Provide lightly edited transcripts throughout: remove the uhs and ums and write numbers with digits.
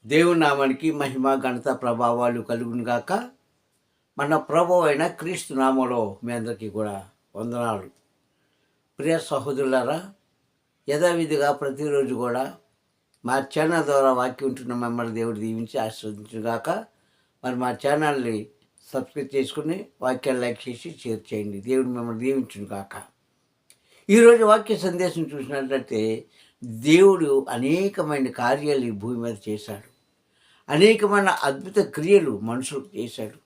దేవుని నామానికి మహిమ ఘనత ప్రభావాలు కలుగును గాక. మన ప్రభువు అయిన క్రీస్తు నామంలో మీ అందరికీ కూడా వందనాలు. ప్రియ సహోదరులారా, యథావిధిగా ప్రతిరోజు కూడా మా ఛానల్ ద్వారా వాక్యం ఉంటున్న మిమ్మల్ని దేవుడు దీవించి ఆశీర్వదించును గాక. మరి మా ఛానల్ని సబ్స్క్రైబ్ చేసుకుని వాక్యాన్ని లైక్ చేసి షేర్ చేయండి. దేవుడు మిమ్మల్ని దీవించును గాక. ఈరోజు వాక్య సందేశం చూసినట్లయితే దేవుడు అనేకమైన కార్యాలు ఈ భూమి మీద చేశాడు. అనేకమైన అద్భుత క్రియలు మనుషులు చేశాడు.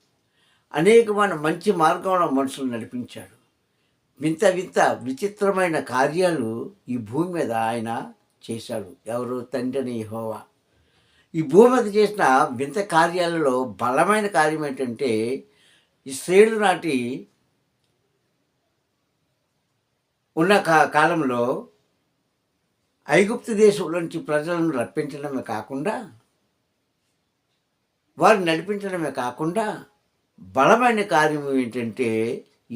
అనేకమైన మంచి మార్గంలో మనుషులు నడిపించాడు. వింత వింత విచిత్రమైన కార్యాలు ఈ భూమి మీద ఆయన చేశాడు. ఎవరు? తండ్రిని యెహోవా. ఈ భూమి మీద చేసిన వింత కార్యాలలో బలమైన కార్యం ఏంటంటే, ఇశ్రాయేలు నాటి ఉన్న కాలంలో ఐగుప్తు దేశంలో నుంచి ప్రజలను రప్పించడమే కాకుండా, వారు నడిపించడమే కాకుండా బలమైన కార్యం ఏంటంటే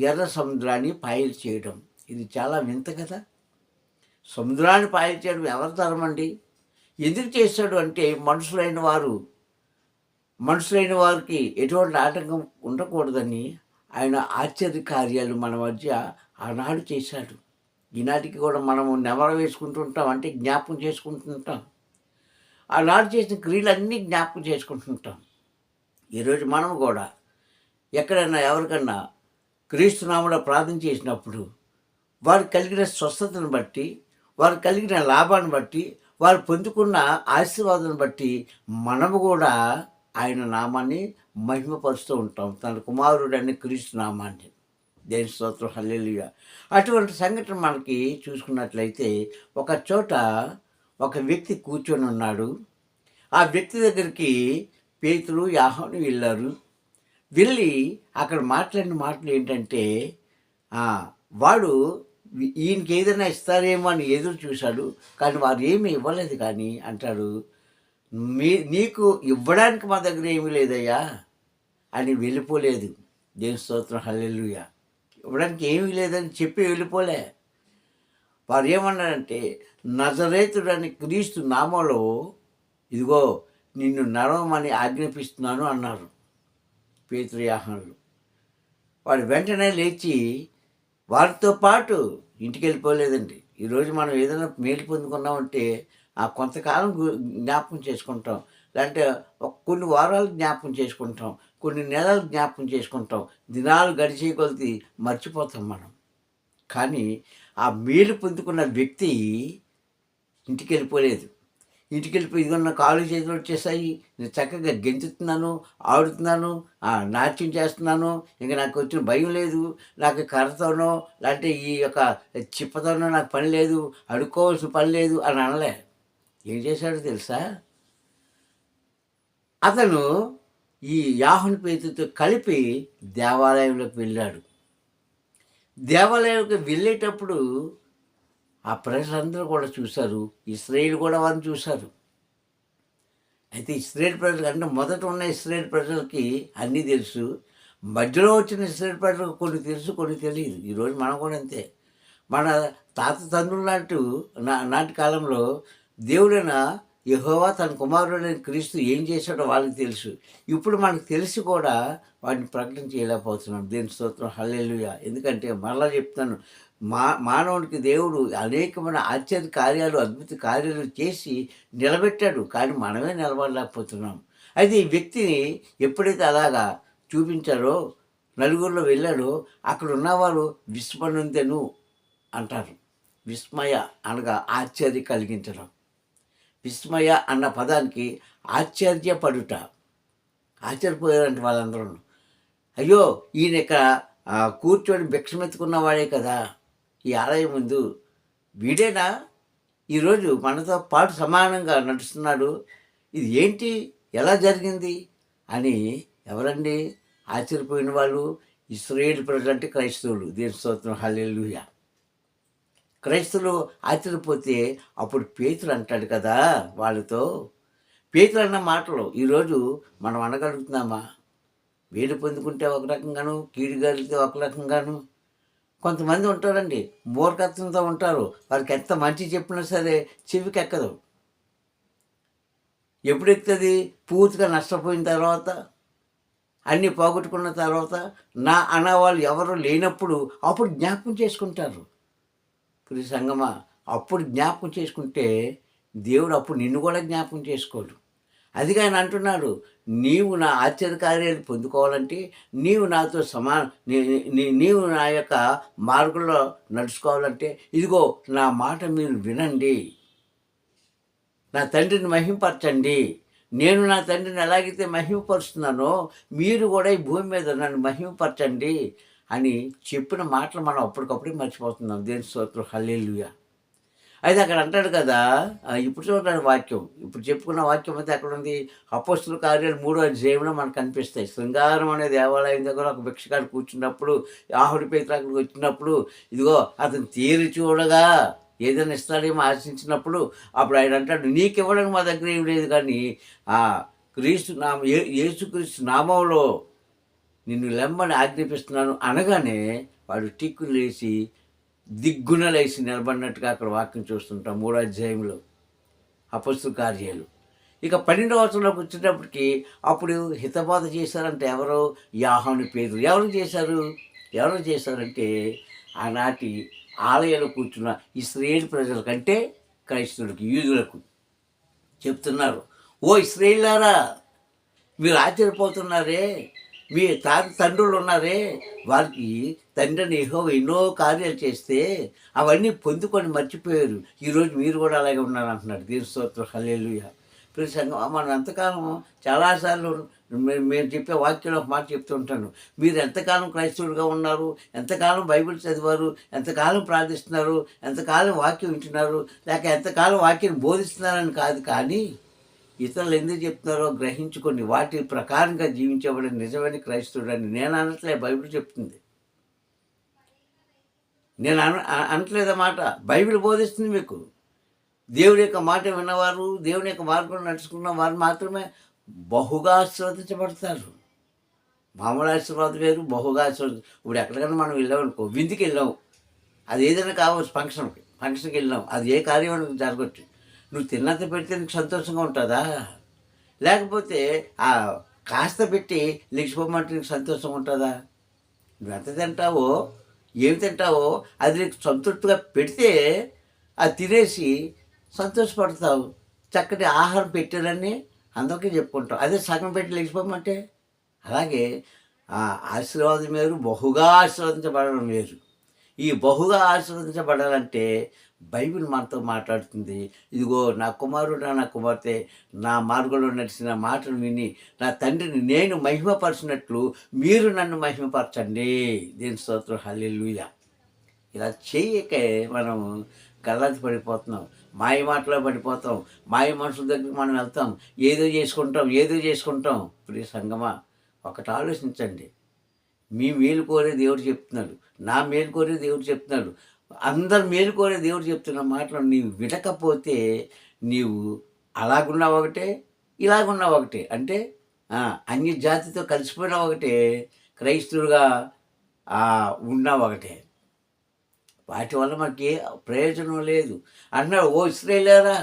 ఎర్ర సముద్రాన్ని పాయలు చేయడం. ఇది చాలా వింత కదా. సముద్రాన్ని పాయలు చేయడం ఎవరి తరం అండి? ఎందుకు చేశాడు అంటే, మనుషులైన వారికి ఎటువంటి ఆటంకం ఉండకూడదని ఆయన ఆశ్చర్య కార్యాలు మన మధ్య ఆనాడు చేశాడు. ఈనాటికి కూడా మనము నెమరు వేసుకుంటుంటాం, అంటే జ్ఞాపకం చేసుకుంటుంటాం. ఆనాడు చేసిన క్రియలన్నీ జ్ఞాపకం చేసుకుంటుంటాం. ఈరోజు మనం కూడా ఎక్కడైనా ఎవరికన్నా క్రీస్తునామములో ప్రార్థన చేసినప్పుడు వారు కలిగిన స్వస్థతను బట్టి, వారు కలిగిన లాభాన్ని బట్టి, వారు పొందుకున్న ఆశీర్వాదాన్ని బట్టి మనము కూడా ఆయన నామాన్ని మహిమపరుస్తూ ఉంటాం. తన కుమారుడని క్రీస్తు నామాన్ని. దేవుని స్తోత్రం, హల్లెలూయా. అటువంటి సంఘటన మనకి చూసుకున్నట్లయితే, ఒక చోట ఒక వ్యక్తి కూర్చొని ఉన్నాడు. ఆ వ్యక్తి దగ్గరికి పేతురు, యోహాను వెళ్ళారు. వెళ్ళి అక్కడ మాట్లాడిన మాటలు ఏంటంటే, వాడు ఈయనకి ఏదైనా ఇస్తారేమో అని ఎదురు చూశాడు, కానీ వారు ఏమీ ఇవ్వలేదు. కానీ అంటాడు, నీకు ఇవ్వడానికి మా దగ్గర ఏమీ లేదయ్యా అని వెళ్ళిపోలేదు. దేవుని స్తోత్రం, హల్లెలూయా. ఇవ్వడానికి ఏమీ లేదని చెప్పి వెళ్ళిపోలే. వారు ఏమన్నారంటే, నజరేతుడని క్రీస్తు నామంలో ఇదిగో నిన్ను నడవమని ఆజ్ఞాపిస్తున్నాను అన్నారు పేతురు, యోహానులు. వాడు వెంటనే లేచి వారితో పాటు ఇంటికి వెళ్ళిపోలేదండి. ఈరోజు మనం ఏదైనా మేలు పొందుకున్నామంటే ఆ కొంతకాలం జ్ఞాపకం చేసుకుంటాం, లేదంటే కొన్ని వారాలు జ్ఞాపకం చేసుకుంటాం, కొన్ని నెలలు జ్ఞాపకం చేసుకుంటాం, దినాలు గడిచే కొద్దీ మర్చిపోతాం మనం. కానీ ఆ మేలు పొందుకున్న వ్యక్తి ఇంటికి వెళ్ళిపోలేదు. ఇంటికి వెళ్ళిపోయి ఇదిగో నా కాళ్ళు చేతులు వచ్చేసాయి, నేను చక్కగా గెంతుతున్నాను, ఆడుతున్నాను, నాట్యం చేస్తున్నాను, ఇంకా నాకు వచ్చిన భయం లేదు, నాకు కర్రతోనో లేదంటే ఈ యొక్క చిప్పతోనో నాకు పని లేదు, అడుక్కోవాల్సిన పని లేదు అని అనలే. ఏం చేశాడో తెలుసా? అతను ఈ యోహాను పేతురుతో కలిపి దేవాలయంలోకి వెళ్ళాడు. దేవాలయంలోకి వెళ్ళేటప్పుడు ఆ ప్రజలందరూ కూడా చూశారు. ఇశ్రాయేలు కూడా వారిని చూశారు. అయితే ఇశ్రాయేలు ప్రజలు అంటే మొదట ఉన్న ఇశ్రాయేలు ప్రజలకి అన్నీ తెలుసు. మధ్యలో వచ్చిన ఇశ్రాయేలు ప్రజలకు కొన్ని తెలుసు, కొన్ని తెలియదు. ఈరోజు మనం కూడా అంతే. మన తాత తండ్రులు నాటి కాలంలో దేవుడైన యెహోవా తన కుమారుడైన క్రీస్తు ఏం చేశాడో వాళ్ళకి తెలుసు. ఇప్పుడు మనకు తెలిసి కూడా వాటిని ప్రకటన చేయలేకపోతున్నాం. దేవుని స్తోత్రం, హల్లెలూయా. ఎందుకంటే మరలా చెప్తాను, మానవుడికి దేవుడు అనేకమైన ఆశ్చర్య కార్యాలు, అద్భుత కార్యాలు చేసి నిలబెట్టాడు. కానీ మనమే నిలబడలేకపోతున్నాం. అయితే ఈ వ్యక్తిని ఎప్పుడైతే అలాగా చూపించారో, నలుగురిలో వెళ్ళాడో, అక్కడ ఉన్నవారు విస్మయందెను అంటారు. విస్మయ అనగా ఆశ్చర్య కలిగించడం. విస్మయ అన్న పదానికి ఆశ్చర్యపడుట. ఆశ్చర్యపోయారంటే వాళ్ళందరూ, అయ్యో ఈయన ఇక్కడ కూర్చొని భిక్షమెత్తుకున్నవాడే కదా ఈ ఆలయం ముందు, వీడేనా ఈరోజు మనతో పాటు సమానంగా నడుస్తున్నాడు, ఇది ఏంటి, ఎలా జరిగింది అని ఎవరండి ఆశ్చర్యపోయిన వాళ్ళు? ఇశ్రాయేలు ప్రజలు అంటే క్రైస్తవులు. దేవుని స్తోత్రం, హల్లెలూయా. క్రైస్తవులు ఆశ్చర్యపోతే అప్పుడు పేతురు అంటాడు కదా వాళ్ళతో. పేతురు అన్న మాటలు ఈరోజు మనం అనగలుగుతున్నామా? వేలు పొందుకుంటే ఒక రకంగాను, కీడు కలిగితే ఒక రకంగాను. కొంతమంది ఉంటారండి, మూర్ఖత్వంతో ఉంటారు. వారికి ఎంత మంచి చెప్పినా సరే చెవికి ఎక్కదు. ఎప్పుడు ఎక్కుతుంది? పూర్తిగా నష్టపోయిన తర్వాత, అన్నీ పోగొట్టుకున్న తర్వాత, నా అనేవాళ్ళు ఎవరు లేనప్పుడు అప్పుడు జ్ఞాపకం చేసుకుంటారు. ప్రియ సంగమా, అప్పుడు జ్ఞాపకం చేసుకుంటే దేవుడు అప్పుడు నిన్ను కూడా జ్ఞాపకం చేసుకోడు. అందుకే ఆయన అంటున్నాడు, నీవు నా ఆశ్చర్యకార్యాలు పొందుకోవాలంటే నీవు నాతో నీవు నా యొక్క మార్గంలో నడుచుకోవాలంటే ఇదిగో నా మాట మీరు వినండి, నా తండ్రిని మహింపరచండి. నేను నా తండ్రిని ఎలాగైతే మహిమపరుస్తున్నానో మీరు కూడా ఈ భూమి మీద నన్ను మహిమపరచండి అని చెప్పిన మాటలు మనం అప్పటికప్పుడే మర్చిపోతున్నాం. దేవుని స్తోత్రం, హల్లెలూయా. అయితే అక్కడ అంటాడు కదా, ఇప్పుడు చూడండి వాక్యం, ఇప్పుడు చెప్పుకున్న వాక్యం అయితే ఎక్కడ ఉంది? అపోస్తుల కార్యాలు 3వ అధ్యాయంలో మనకు కనిపిస్తాయి. శృంగారం అనే దేవాలయం దగ్గర ఒక భిక్షగాడు కూర్చున్నప్పుడు, ఆహుడి పేతురు అక్కడికి వచ్చినప్పుడు, ఇదిగో అతను తేరి చూడగా ఏదైనా ఇస్తాడేమో ఆశించినప్పుడు, అప్పుడు ఆయన అంటాడు, నీకు ఇవ్వడానికి మా దగ్గర ఏం లేదు, కానీ క్రీస్తు యేసుక్రీస్తు నామంలో నిన్ను లెమ్మని ఆజ్ఞాపిస్తున్నాను అనగానే వాడు టిక్కులు లేచి దిగ్గున లేచి నిలబడినట్టుగా అక్కడ వాక్యం చూస్తుంటాం 3వ అధ్యాయంలో అపొస్తలుల కార్యాలు. ఇక 12వ వచనంలోకి వచ్చేటప్పటికి అప్పుడు హితబోధ చేశారంటే ఎవరు? యోహాను, పేతురు. ఎవరు చేశారంటే ఆనాటి ఆలయంలో కూర్చున్న ఇశ్రాయేలు ప్రజల కంటే క్రైస్తవులకు, యూదులకు చెప్తున్నారు, ఓ ఇశ్రాయేలులారా, మీరు ఆశ్చర్యపోతున్నారే, మీ తండ్రులు ఉన్నారే, వారికి తండ్రిని యెహోవా ఎన్నో కార్యాలు చేస్తే అవన్నీ పొందుకొని మర్చిపోయారు, ఈరోజు మీరు కూడా అలాగే ఉన్నారు అంటున్నాడు. దేవుని స్తోత్రం, హల్లెలూయా. ప్రియ సంఘం, మనం ఎంతకాలం చాలాసార్లు మేము చెప్పే వాక్యంలో ఒక మాట చెప్తూ ఉంటాను, మీరు ఎంతకాలం క్రైస్తవులుగా ఉన్నారు, ఎంతకాలం బైబిల్ చదివారు, ఎంతకాలం ప్రార్థిస్తున్నారు, ఎంతకాలం వాక్యం వింటున్నారు, లేక ఎంతకాలం వాక్యం బోధిస్తున్నారని కాదు, కానీ ఇతరులు ఎందుకు చెప్తున్నారో గ్రహించుకొని వాటి ప్రకారంగా జీవించబడే నిజమైన క్రైస్తవుడని నేను అనట్లే, బైబిల్ చెప్తుంది. నేను అనట్లేదన్నమాట, బైబిల్ బోధిస్తుంది మీకు. దేవుడి యొక్క మాట విన్నవారు, దేవుని యొక్క మార్గంలో నడుచుకున్న వారు మాత్రమే బహుగా ఆశీర్వదించబడతారు. మామూలు ఆశీర్వాదం వేరు, బహుగా ఆశీర్వాదం. ఇప్పుడు ఎక్కడికైనా మనం వెళ్ళామనుకో, విందుకి వెళ్ళాము, అది ఏదైనా కావచ్చు, ఫంక్షన్కి వెళ్ళాం, అది ఏ కార్యం జరగచ్చు, నువ్వు తిన్నంత పెడితే నీకు సంతోషంగా ఉంటుందా? లేకపోతే కాస్త పెట్టి లెగిసిపోమంటే నీకు సంతోషంగా ఉంటుందా? నువ్వు ఎంత తింటావో, ఏమి తింటావో అది నీకు సంతృప్తిగా పెడితే అది తినేసి సంతోషపడతావు. చక్కటి ఆహారం పెట్టారని అందరికీ చెప్పుకుంటావు. అదే సగం పెట్టి లెగిసిపోమంటే, అలాగే ఆశీర్వాదం వేరు, బహుగా ఆశీర్వదించబడడం వేరు. ఈ బహుగా ఆశీర్వదించబడాలంటే బైబిల్ మనతో మాట్లాడుతుంది. ఇదిగో నా కుమారుడు, నా కుమార్తె నా మార్గంలో నడిచిన మాటలు విని నా తండ్రిని నేను మహిమపరిచినట్లు మీరు నన్ను మహిమపరచండి. దీని స్తోత్రం, హల్లెలూయా. ఇలా చేయకే మనం గల్లాతి పడిపోతున్నాం, మాయ మాటలో పడిపోతాం, మాయ మనుషుల దగ్గరికి మనం వెళ్తాం, ఏదో చేసుకుంటాం. ప్రియ సంగమా, ఒకటి ఆలోచించండి, మీ మేలు కోరే దేవుడు చెప్తున్నాడు, నా మేలు కోరే దేవుడు చెప్తున్నాడు, అందరు మేలు కోరే దేవుడు చెప్తున్న మాటలు నీవు వినకపోతే నీవు అలాగున్నావు ఒకటే, ఇలాగున్నావు ఒకటే. అంటే అన్య జాతితో కలిసిపోయినా ఒకటే, క్రైస్తవులుగా ఉన్నావు ఒకటే. వాటి వల్ల మనకి ప్రయోజనం లేదు అంటున్నాడు. ఓ ఇశ్రాయేలులారా,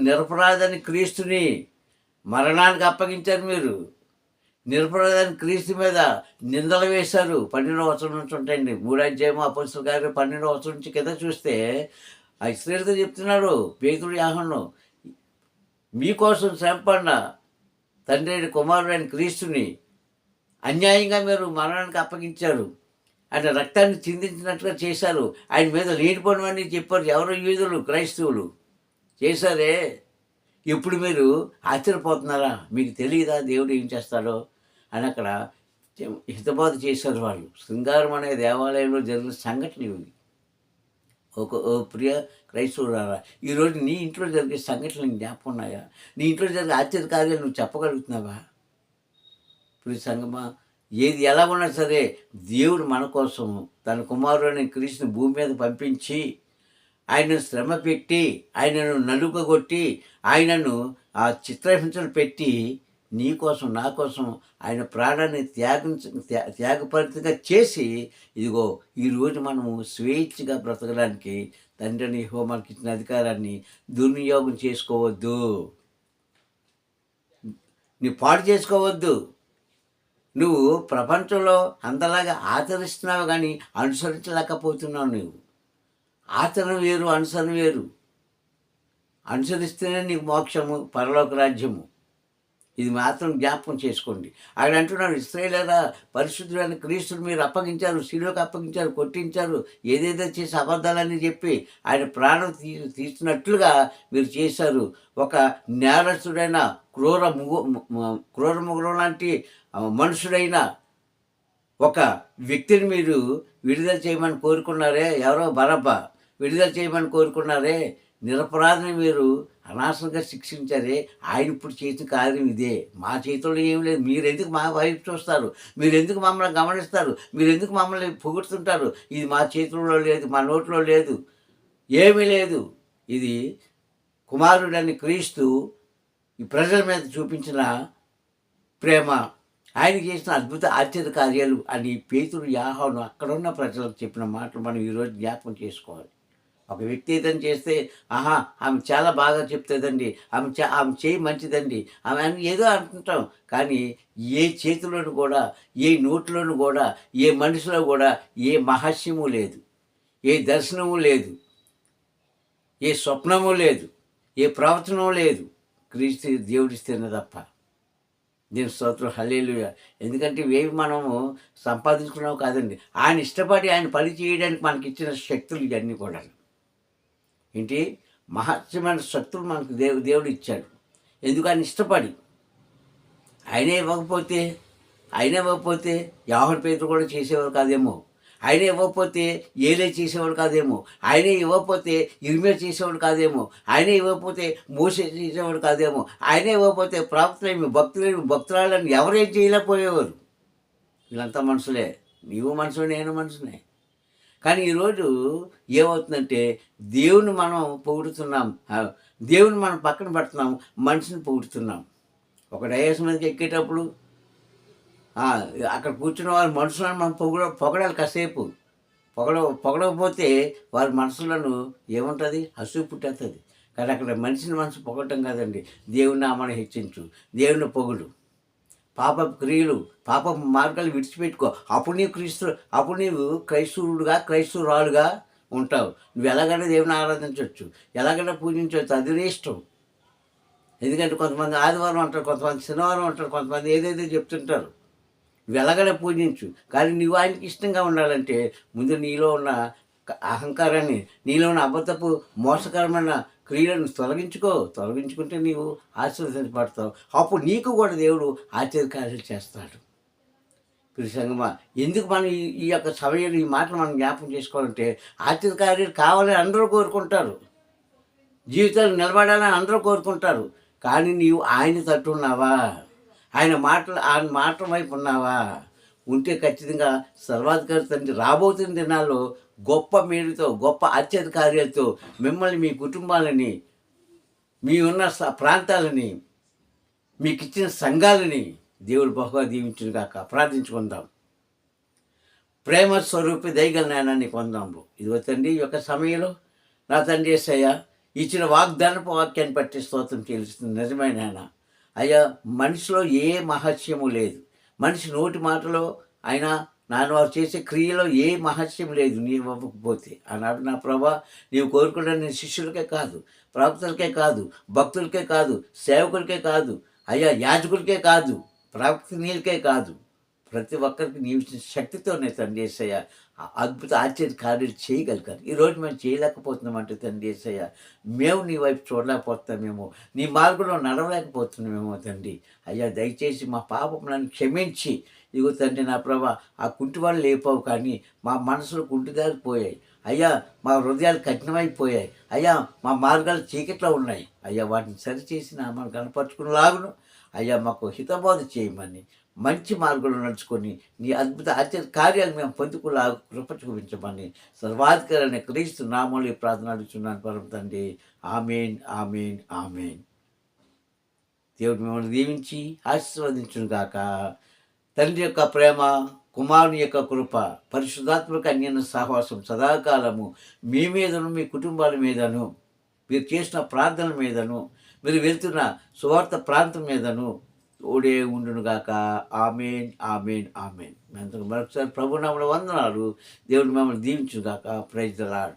నిరపరాధని క్రీస్తుని మరణానికి అప్పగించారు. మీరు నిరపరాధని క్రీస్తు మీద నిందలు వేశారు. 12వ వచనం నుంచి ఉంటాయండి, 3వ అధ్యాయం అపొస్తలుల కార్యాలు 12వ వచనం నుంచి కింద చూస్తే ఆ ఇశ్రాయేలుతో చెప్తున్నాడు పేతురు, యోహాను, మీకోసం శ్రమపడిన తండ్రి అయిన కుమారుడైన క్రీస్తుని అన్యాయంగా మీరు మరణానికి అప్పగించారు, ఆయన రక్తాన్ని చిందించినట్టుగా చేశారు, ఆయన మీద లేనిపోనివన్నీ చెప్పారు. ఎవరో యూదులు, క్రైస్తవులు చేశారే. ఇప్పుడు మీరు ఆశ్చర్యపోతున్నారా? మీకు తెలియదా దేవుడు ఏం చేస్తాడో అని అక్కడ హితబోధ చేశారు వాళ్ళు. శృంగారం అనే దేవాలయంలో జరిగిన సంఘటన ఇవి. ఓ ప్రియ క్రైస్తవులారా, ఈరోజు నీ ఇంట్లో జరిగే సంఘటనలు జ్ఞాపకం ఉన్నాయా? నీ ఇంట్లో జరిగే ఆశ్చర్యకార్యాలు నువ్వు చెప్పగలుగుతున్నావా? ప్రియ సంగమా, ఏది ఎలా ఉన్నా సరే దేవుడు మన కోసం తన కుమారుడైన క్రీస్తుని భూమి మీద పంపించి ఆయనను శ్రమ పెట్టి, ఆయనను నలుగగొట్టి, ఆయనను చిత్రహింసలు పెట్టి నీ కోసం, నా కోసం ఆయన ప్రాణాన్ని త్యాగపరితంగా చేసి, ఇదిగో ఈరోజు మనము స్వేచ్ఛగా బ్రతకడానికి తండ్రిని యెహోవా మనకి ఇచ్చిన అధికారాన్ని దుర్వినియోగం చేసుకోవద్దు. నీ పాడు చేసుకోవద్దు. నువ్వు ప్రపంచంలో అందలాగా ఆచరిస్తున్నావు కానీ అనుసరించలేకపోతున్నావు నువ్వు. ఆచరణ వేరు, అనుసరణ వేరు. అనుసరిస్తేనే నీకు మోక్షము, పరలోక రాజ్యము. ఇది మాత్రం జ్ఞాపకం చేసుకోండి. ఆయన అంటున్నాడు, ఇశ్రాయేలీయులారా, పరిశుద్ధుడైన క్రీస్తుని మీరు అప్పగించారు, శిలువకు అప్పగించారు, కొట్టించారు, ఏదేదో చేసి అబద్ధాలని చెప్పి ఆయన ప్రాణం తీసినట్లుగా మీరు చేశారు. ఒక నేరస్తుడైన క్రూర మృగం లాంటి మనుషుడైన ఒక వ్యక్తిని మీరు విడుదల చేయమని కోరుకున్నారే, ఎవరో బరబ్బా విడుదల చేయమని కోరుకున్నారే, నిరపరాధిని మీరు అనవసరంగా శిక్షించారే, ఆయన ఇప్పుడు చేసిన కార్యం ఇదే. మా చేతుల్లో ఏమి లేదు. మీరెందుకు మా వైపు చూస్తారు? మీరెందుకు మమ్మల్ని గమనిస్తారు? మీరెందుకు మమ్మల్ని పొగుడుతుంటారు? ఇది మా చేతుల్లో లేదు, మా నోట్లో లేదు, ఏమీ లేదు. ఇది కుమారుడని క్రీస్తు ఈ ప్రజల మీద చూపించిన ప్రేమ, ఆయన చేసిన అద్భుత ఆశ్చర్య కార్యాలు అని పేతురు, యోహాను అక్కడున్న ప్రజలకు చెప్పిన మాటలు మనం ఈరోజు జ్ఞాపకం చేసుకోవాలి. ఒక వ్యక్తి ఏదైనా చేస్తే, ఆహా ఆమె చాలా బాగా చెప్తుందండి, ఆమె చేయి మంచిదండి, ఆమె అని ఏదో అనుకుంటాం. కానీ ఏ చేతిలోను కూడా, ఏ నోట్లోను కూడా, ఏ మనిషిలో కూడా ఏ మహస్యము లేదు, ఏ దర్శనము లేదు, ఏ స్వప్నము లేదు, ఏ ప్రవచనము లేదు. క్రీస్తు దేవుడిస్తేనే తప్ప. దీని స్తోత్రం, హల్లెలూయా. ఎందుకంటే ఇవేవి మనము సంపాదించుకున్నావు కాదండి. ఆయన ఇష్టపడి ఆయన పని చేయడానికి మనకి ఇచ్చిన శక్తులు ఇవన్నీ కూడా. ఏంటి మహత్యమైన శక్తులు మనకు దేవుడు ఇచ్చాడు. ఎందుకు? ఆయన ఇష్టపడి. ఆయనే ఇవ్వకపోతే యోహాను పేతురు కూడా చేసేవారు కాదేమో. ఆయనే ఇవ్వకపోతే ఏలే చేసేవాడు కాదేమో. ఆయనే ఇవ్వకపోతే ఇర్మియా చేసేవాడు కాదేమో. ఆయనే ఇవ్వకపోతే మోసే చేసేవాడు కాదేమో. ఆయనే ఇవ్వకపోతే భక్తురాలని ఎవరేం చేయలేకపోయేవారు. వీళ్ళంతా మనుషులే. నీవు మనుషులు, నేను మనుషునే. కానీ ఈరోజు ఏమవుతుందంటే, దేవుని మనం పొగుడుతున్నాం, దేవుని మనం పక్కన పెడుతున్నాం, మనిషిని పొగుడుతున్నాం. ఒక డయాస్ మీదకి ఎక్కేటప్పుడు అక్కడ కూర్చున్న వారి మనుషులను మనం పొగడాలి కాసేపు. పొగడకపోతే వారి మనసులను ఏముంటుంది? అసూయ పుట్టేస్తుంది. కానీ అక్కడ మనిషిని మనసు పొగడటం కాదండి. దేవుని నామాన్ని హెచ్చించు, దేవుని పొగుడు, పాప క్రియలు, పాప మార్గాలు విడిచిపెట్టుకో. అప్పుడు నీవు క్రైస్తవురాలుగా ఉంటావు. నువ్వు ఎలాగైనా దేవుని ఆరాధించవచ్చు, ఎలాగైనా పూజించవచ్చు, అది నీ ఇష్టం. ఎందుకంటే కొంతమంది ఆదివారం అంటారు, కొంతమంది శనివారం అంటారు, కొంతమంది ఏదేదో చెప్తుంటారు. నువ్వు ఎలాగైనా పూజించు. కానీ నువ్వు ఆయనకి ఇష్టంగా ఉండాలంటే ముందు నీలో ఉన్న అహంకారాన్ని, నీలో ఉన్న అబద్ధపు మోసకరమైన క్రియలను తొలగించుకుంటే నీవు ఆశీర్వదించబడతావు. అప్పుడు నీకు కూడా దేవుడు ఆశ్చర్యకార్యాలు చేస్తాడు. సంగమా, ఎందుకు మనం ఈ యొక్క సమయంలో ఈ మాటలు మనం జ్ఞాపకం చేసుకోవాలంటే, ఆశ్చర్యకార్యాలు కావాలని అందరూ కోరుకుంటారు, జీవితాలు నిలబడాలని అందరూ కోరుకుంటారు. కానీ నీవు ఆయన తట్టు ఉన్నావా? ఆయన మాట వైపు ఉన్నావా? ఉంటే ఖచ్చితంగా సర్వాధికారి తండ్రి రాబోతున్న దినాల్లో గొప్ప మేలుతో, గొప్ప ఆశ్చర్య కార్యాలతో మిమ్మల్ని, మీ కుటుంబాలని, మీ ఉన్న ప్రాంతాలని, మీకు ఇచ్చిన సంఘాలని దేవుడు బహుగా దీవించును గాక. ప్రార్థించుకుందాం. ప్రేమ స్వరూపి దయగల నాయనాన్ని పొందాము. ఇదిగో తండ్రి, ఈ యొక్క సమయంలో నా తండ్రి యేసయ్య ఇచ్చిన వాగ్దానపు వాక్యాన్ని బట్టి స్తోత్రం చెల్లిస్తుంది. నిజమైన ఆయన అయ్యా, మనిషిలో ఏ మహత్యము లేదు. మనిషి నోటి మాటలో ఆయన వారు చేసే క్రియలో ఏ మహత్యం లేదు నీవు ఇవ్వకపోతే. ఆనాడు నా ప్రభా, నీవు కోరుకున్న నీ శిష్యులకే కాదు, ప్రవక్తలకే కాదు, భక్తులకే కాదు, సేవకులకే కాదు, అయ్యా యాజకులకే కాదు, ప్రవక్తనీయులకే కాదు, ప్రతి ఒక్కరికి నీవు శక్తితోనే తండ్రి యేసయ్య అద్భుత ఆశ్చర్య కార్యాలు చేయగలిగారు. ఈరోజు మేము చేయలేకపోతున్నామంటే తండ్రి యేసయ్య, మేము నీ వైపు చూడలేకపోతున్నామేమో, నీ మార్గంలో నడవలేకపోతున్నామేమో తండ్రి. అయ్యా, దయచేసి మా పాపములను క్షమించి, ఇదిగో తండ్రి నా ప్రభా, ఆ కుంటివాళ్ళు లేపావు కానీ మా మనసులో కుంటిదారిపోయాయి అయ్యా, మా హృదయాలు కఠినమైపోయాయి అయ్యా, మా మార్గాలు చీకట్లో ఉన్నాయి అయ్యా. వాటిని సరిచేసి నామాన్ని కనపరుచుకునేలాగును అయ్యా మాకు హితబోధ చేయమని, మంచి మార్గంలో నడుచుకొని నీ అద్భుత ఆశ్చర్య కార్యాలు మేము పొందుకులా కృప చూపించమని సర్వాధికారైన క్రీస్తు నామంలో ప్రార్థన అడుగుతున్నాను పరమ తండ్రి. ఆమేన్, ఆమేన్, ఆమేన్. దేవుడు మిమ్మల్ని దీవించి ఆశీర్వదించును గాక. తండ్రి యొక్క ప్రేమ, కుమారుని యొక్క కృప, పరిశుద్ధాత్మక అన్యోన్య సహవాసం సదాకాలము మీ మీదను, మీ కుటుంబాల మీదను, మీరు చేసిన ప్రార్థనల మీదను, మీరు వెళ్తున్న సువార్త ప్రాంతం మీదను తోడే ఉండును గాక. ఆమేన్, ఆమేన్, ఆమేన్. మీ అందరికి మరొకసారి ప్రభునామములో వందనాలు. దేవుడు మిమ్మల్ని దీవించును గాక. Praise the lord.